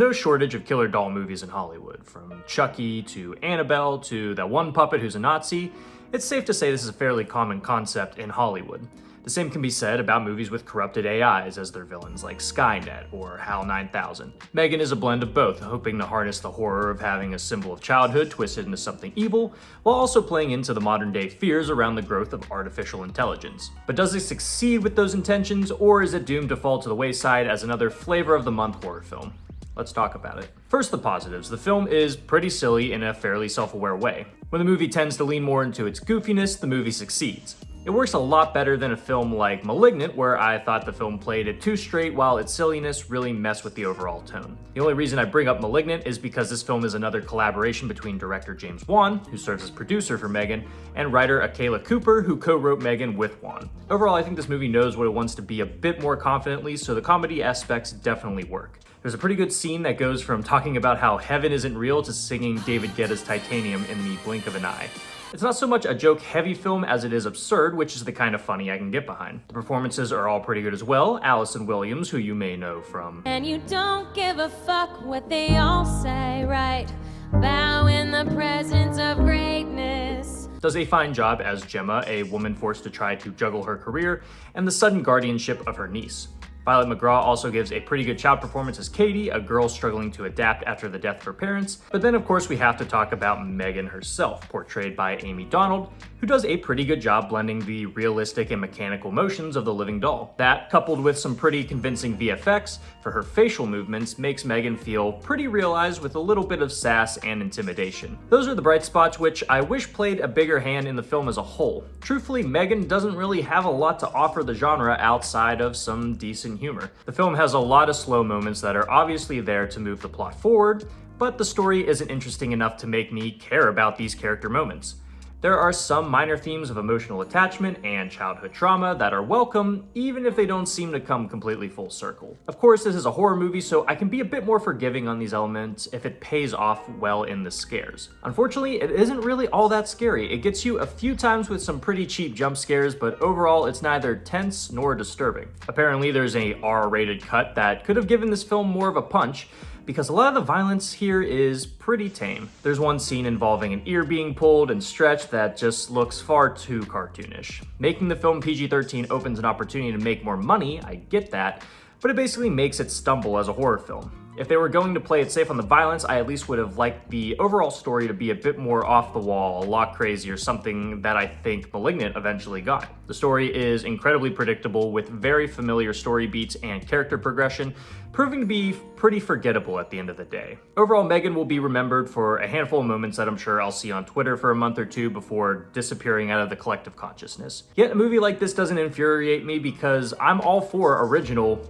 no shortage of killer doll movies in Hollywood, from Chucky to Annabelle to that one puppet who's a Nazi. It's safe to say this is a fairly common concept in Hollywood. The same can be said about movies with corrupted AIs as their villains, like Skynet or HAL 9000. M3gan is a blend of both, hoping to harness the horror of having a symbol of childhood twisted into something evil, while also playing into the modern-day fears around the growth of artificial intelligence. But does it succeed with those intentions, or is it doomed to fall to the wayside as another flavor of the month horror film? Let's talk about it. First, the positives. The film is pretty silly in a fairly self-aware way. When the movie tends to lean more into its goofiness, the movie succeeds. It works a lot better than a film like *Malignant*, where I thought the film played it too straight while its silliness really messed with the overall tone. The only reason I bring up *Malignant* is because this film is another collaboration between director James Wan, who serves as producer for M3gan, and writer Akela Cooper, who co-wrote M3gan with Wan. Overall, I think this movie knows what it wants to be a bit more confidently, so the comedy aspects definitely work. There's a pretty good scene that goes from talking about how heaven isn't real to singing David Guetta's Titanium in the blink of an eye. It's not so much a joke-heavy film as it is absurd, which is the kind of funny I can get behind. The performances are all pretty good as well. Allison Williams, who you may know from And you don't give a fuck what they all say, right? Bow in the presence of greatness. Does a fine job as Gemma, a woman forced to try to juggle her career and the sudden guardianship of her niece. Violet McGraw also gives a pretty good child performance as Katie, a girl struggling to adapt after the death of her parents. But then of course we have to talk about M3gan herself, portrayed by Amy Donald, who does a pretty good job blending the realistic and mechanical motions of the living doll. That, coupled with some pretty convincing VFX for her facial movements, makes M3gan feel pretty realized with a little bit of sass and intimidation. Those are the bright spots, which I wish played a bigger hand in the film as a whole. Truthfully, M3gan doesn't really have a lot to offer the genre outside of some decent humor. The film has a lot of slow moments that are obviously there to move the plot forward, but the story isn't interesting enough to make me care about these character moments. There are some minor themes of emotional attachment and childhood trauma that are welcome, even if they don't seem to come completely full circle. Of course, this is a horror movie, so I can be a bit more forgiving on these elements if it pays off well in the scares. Unfortunately, it isn't really all that scary. It gets you a few times with some pretty cheap jump scares, but overall, it's neither tense nor disturbing. Apparently, there's a R-rated cut that could have given this film more of a punch, because a lot of the violence here is pretty tame. There's one scene involving an ear being pulled and stretched that just looks far too cartoonish. Making the film PG-13 opens an opportunity to make more money, I get that, but it basically makes it stumble as a horror film. If they were going to play it safe on the violence, I at least would have liked the overall story to be a bit more off the wall, a lot crazier, something that I think *Malignant* eventually got. The story is incredibly predictable with very familiar story beats and character progression, proving to be pretty forgettable at the end of the day. Overall, M3gan will be remembered for a handful of moments that I'm sure I'll see on Twitter for a month or two before disappearing out of the collective consciousness. Yet a movie like this doesn't infuriate me because I'm all for original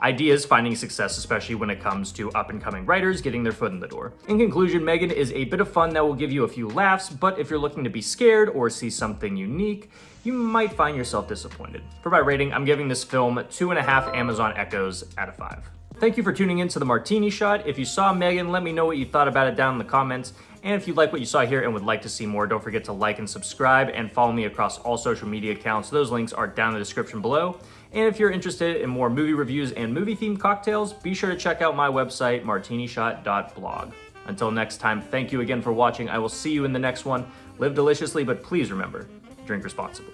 ideas finding success, especially when it comes to up-and-coming writers getting their foot in the door. In conclusion, M3gan is a bit of fun that will give you a few laughs, but if you're looking to be scared or see something unique, you might find yourself disappointed. For my rating, I'm giving this film 2.5 Amazon Echoes out of 5. Thank you for tuning in to the Martini Shot. If you saw M3gan, let me know what you thought about it down in the comments. And if you like what you saw here and would like to see more, don't forget to like and subscribe and follow me across all social media accounts. Those links are down in the description below. And if you're interested in more movie reviews and movie-themed cocktails, be sure to check out my website, martinishot.blog. Until next time, thank you again for watching. I will see you in the next one. Live deliciously, but please remember, drink responsibly.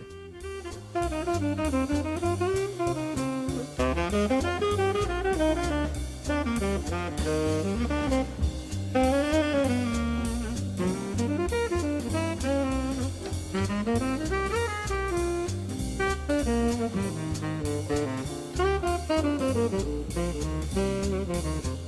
Thank you.